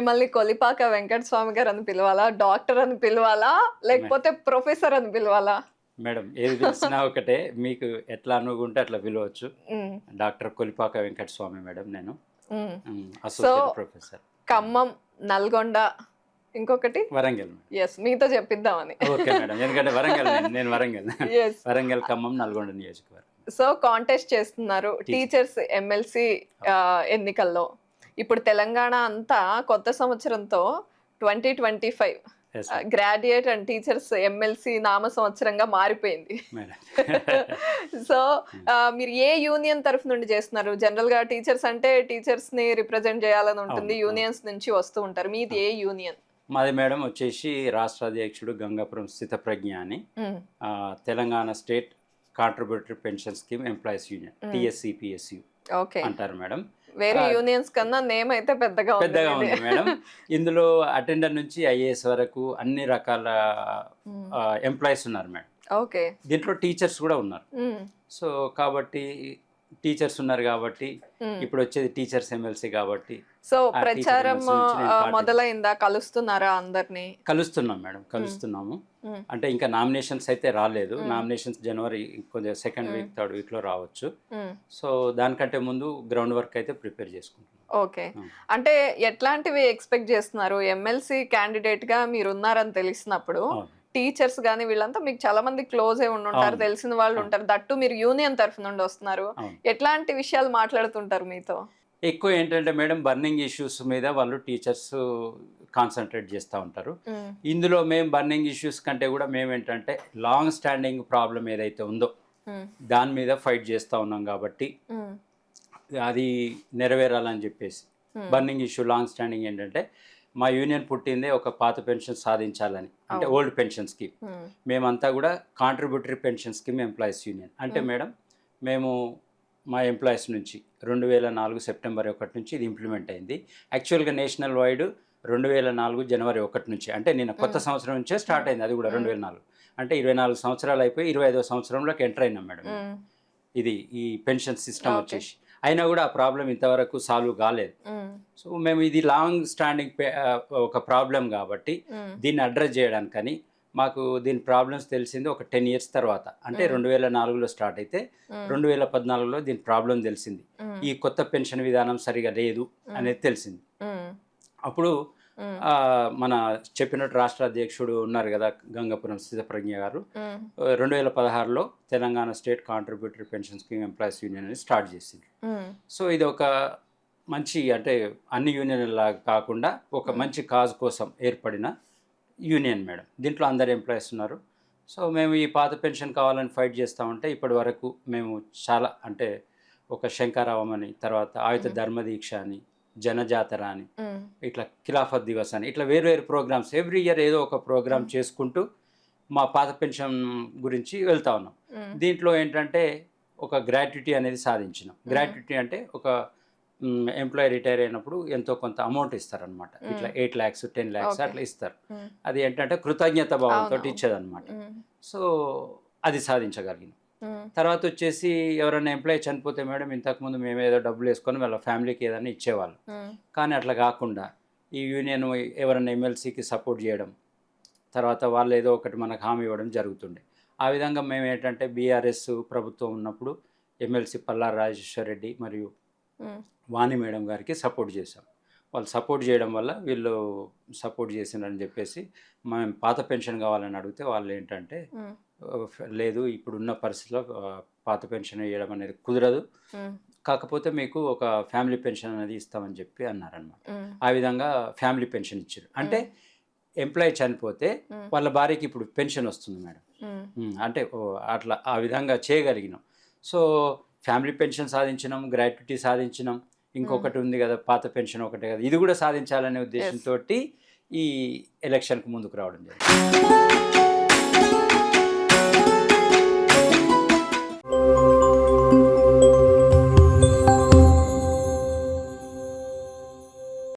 మిమ్మల్ని కొలిపాక వెంకట స్వామి గారు అని పిలవాలా, డాక్టర్ అని పిలవాలా, లేకపోతే ప్రొఫెసర్ అని పిలవాలా? మేడం ఏది పిలిచినా ఒకటే, మీకు ఎట్లా అనుకుంటే అట్లా పిలవచ్చు. హ్మ్. డాక్టర్ కొలిపాక వెంకట స్వామి మేడం నేను. హ్మ్. So associate professor. Khammam, Nalgonda, ఇంకొకటి వరంగల్ మేడం. యెస్. మీతో చెప్పిద్దామని. Okay madam. ఎందుకంటే వరంగల్ నేను వరంగల్. యెస్. వరంగల్, ఖమ్మం, నల్గొండ నియోజకవర్గం. సో కాంటెస్ట్ చేస్తున్నారు టీచర్స్ ఎమ్మెల్సీ ఎన్నికల్లో. ఇప్పుడు తెలంగాణ అంతా కొత్త సంవత్సరంతో 2025 as graduate and teachers MLC నామ సంవత్సరంగా మారిపోయింది. మేడం. సో మీరు ఏ యూనియన్ తరఫు నుండి చేస్తున్నారు? జనరల్ గా టీచర్స్ అంటే టీచర్స్ ని రిప్రజెంట్ చేయాలని ఉంటుంది, అవును, యూనియన్స్ నుంచి వస్తూ ఉంటారు. మీది ఏ యూనియన్? మాది మేడం వచ్చేసి రాష్ట్ర అధ్యక్షుడు గంగాపురం స్థితప్రజ్ఞ అని, Telangana state contributory pension scheme employees union, TSCPSU okay. అంటారు మేడం. వేరే యూనియన్స్ కన్నా నేమ్ అయితే పెద్దగా ఉంది మేడం. ఇందులో అటెండర్ నుంచి IAS వరకు అన్ని రకాల ఎంప్లాయీస్ ఉన్నారు మేడం. ఓకే. దీంట్లో టీచర్స్ కూడా ఉన్నారు. సో కాబట్టి టీచర్స్ ఉన్నారు కాబట్టి ఇప్పుడు వచ్చేది టీచర్స్ ఎమ్మెల్సీ కాబట్టి. సో ప్రచారం మొదలైందా? కలుస్తున్నారా అందరినీ? కలుస్తున్నాం మేడం, కలుస్తున్నాము. అంటే ఇంకా నామినేషన్స్ అయితే రాలేదు. నామినేషన్స్ జనవరి కొంచెం సెకండ్ వీక్, థర్డ్ వీక్లో రావచ్చు. సో దానికంటే ముందు గ్రౌండ్ వర్క్ అయితే ప్రిపేర్ చేసుకుంటున్నాం. ఓకే. అంటే ఎట్లాంటివి ఎక్స్పెక్ట్ చేస్తున్నారు? ఎమ్మెల్సీ క్యాండిడేట్ గా మీరు ఉన్నారని తెలిసినప్పుడు టీచర్స్ గానీ వీళ్ళంతా మీకు చాలా మంది క్లోజ్ అయి ఉంటారు, తెలిసిన వాళ్ళు ఉంటారు. దట్టు మీరు యూనియన్ తరఫు నుండి వస్తున్నారు. ఎట్లాంటి విషయాలు మాట్లాడుతుంటారు మీతో? ఎక్కువ ఏంటంటే మేడం, బర్నింగ్ ఇష్యూస్ మీద వాళ్ళు టీచర్స్ కాన్సన్ట్రేట్ చేస్తూ ఉంటారు. ఇందులో మేము బర్నింగ్ ఇష్యూస్ కంటే కూడా మేము ఏంటంటే లాంగ్ స్టాండింగ్ ప్రాబ్లం ఏదైతే ఉందో దాని మీద ఫైట్ చేస్తూ ఉన్నాం కాబట్టి అది నెరవేరాలని చెప్పేసి. బర్నింగ్ ఇష్యూ లాంగ్ స్టాండింగ్ ఏంటంటే, మా యూనియన్ పుట్టిందే ఒక పాత పెన్షన్ సాధించాలని, అంటే ఓల్డ్ పెన్షన్ స్కీమ్. మేమంతా కూడా contributory pension scheme employees union. అంటే మేడం మేము మా ఎంప్లాయీస్ నుంచి 2004 సెప్టెంబర్ 1 నుంచి ఇది ఇంప్లిమెంట్ అయింది. యాక్చువల్గా నేషనల్ వైడ్ 2004 జనవరి 1 నుంచి, అంటే నిన్న కొత్త సంవత్సరం నుంచే స్టార్ట్ అయింది. అది కూడా 2004 అంటే 24 సంవత్సరాలు అయిపోయి 25వ సంవత్సరంలోకి ఎంటర్ అయినాం మేడం. ఇది ఈ పెన్షన్ సిస్టమ్ వచ్చేసి అయినా కూడా ఆ ప్రాబ్లం ఇంతవరకు సాల్వ్ కాలేదు. సో మేము ఇది లాంగ్ స్టాండింగ్ ఒక ప్రాబ్లం కాబట్టి దీన్ని అడ్రస్ చేయడానికని మాకు దీని ప్రాబ్లమ్స్ తెలిసింది ఒక 10 years తర్వాత. అంటే 2004లో స్టార్ట్ అయితే 2014లో దీని ప్రాబ్లం తెలిసింది. ఈ కొత్త పెన్షన్ విధానం సరిగా లేదు అనేది తెలిసింది. అప్పుడు మన చెప్పినట్టు రాష్ట్ర అధ్యక్షుడు ఉన్నారు కదా గంగాపురం స్థితప్రజ్ఞ గారు, 2016లో Telangana state contributory pension scheme employees union అని స్టార్ట్ చేసింది. సో ఇది ఒక మంచి, అంటే అన్ని యూనియన్ లాగా కాకుండా ఒక మంచి కాజ్ కోసం ఏర్పడిన యూనియన్ మేడం. దీంట్లో అందరు ఎంప్లాయీస్ ఉన్నారు. సో మేము ఈ పాత పెన్షన్ కావాలని ఫైట్ చేస్తూ ఉంటే ఇప్పటి వరకు మేము చాలా, అంటే ఒక శంకరావం అని, తర్వాత ఆయుధ ధర్మదీక్ష అని, జనజాతర అని, ఇట్లా ఖిలాఫత్ దివస్ అని, ఇట్లా వేరు ప్రోగ్రామ్స్ ఎవ్రీ ఇయర్ ఏదో ఒక ప్రోగ్రామ్ చేసుకుంటూ మా పాత పెన్షన్ గురించి వెళ్తా ఉన్నాం. దీంట్లో ఏంటంటే ఒక గ్రాట్యుటీ అనేది సాధించినాం. గ్రాట్యుటీ అంటే ఒక ఎంప్లాయీ రిటైర్ అయినప్పుడు ఎంతో కొంత అమౌంట్ ఇస్తారనమాట. ఇట్లా 8 lakhs 10 lakhs అట్లా ఇస్తారు. అది ఏంటంటే కృతజ్ఞత భావంతో ఇచ్చేదన్నమాట. సో అది సాధించగలిగినాం. తర్వాత వచ్చేసి ఎవరైనా ఎంప్లాయీ చనిపోతే మేడం, ఇంతకుముందు మేము ఏదో డబ్బులు వేసుకొని వాళ్ళ ఫ్యామిలీకి ఏదైనా ఇచ్చేవాళ్ళం. కానీ అట్లా కాకుండా ఈ యూనియన్ ఎవరైనా ఎమ్మెల్సీకి సపోర్ట్ చేయడం, తర్వాత వాళ్ళు ఏదో ఒకటి మనకు హామీ ఇవ్వడం జరుగుతుండే. ఆ విధంగా మేము ఏంటంటే బీఆర్ఎస్ ప్రభుత్వం ఉన్నప్పుడు ఎమ్మెల్సీ పల్లారి రాజేశ్వర్ రెడ్డి మరియు వాణి మేడం గారికి సపోర్ట్ చేశాం. వాళ్ళు సపోర్ట్ చేయడం వల్ల వీళ్ళు సపోర్ట్ చేసిందని చెప్పేసి మేము పాత పెన్షన్ కావాలని అడిగితే వాళ్ళు ఏంటంటే లేదు, ఇప్పుడున్న పరిస్థితిలో పాత పెన్షన్ వేయడం అనేది కుదరదు, కాకపోతే మీకు ఒక ఫ్యామిలీ పెన్షన్ అనేది ఇస్తామని చెప్పి అన్నారనమాట. ఆ విధంగా ఫ్యామిలీ పెన్షన్ ఇచ్చారు. అంటే ఎంప్లాయీ చనిపోతే వాళ్ళ భార్యకి ఇప్పుడు పెన్షన్ వస్తుంది మేడం. అంటే అట్లా ఆ విధంగా చేయగలిగినాం. సో ఫ్యామిలీ పెన్షన్ సాధించినాం, గ్రాట్యుటీ సాధించినాం, ఇంకొకటి ఉంది కదా పాత పెన్షన్ ఒకటే కదా, ఇది కూడా సాధించాలనే ఉద్దేశంతో ఈ ఎలక్షన్కి ముందుకు రావడం జరిగింది.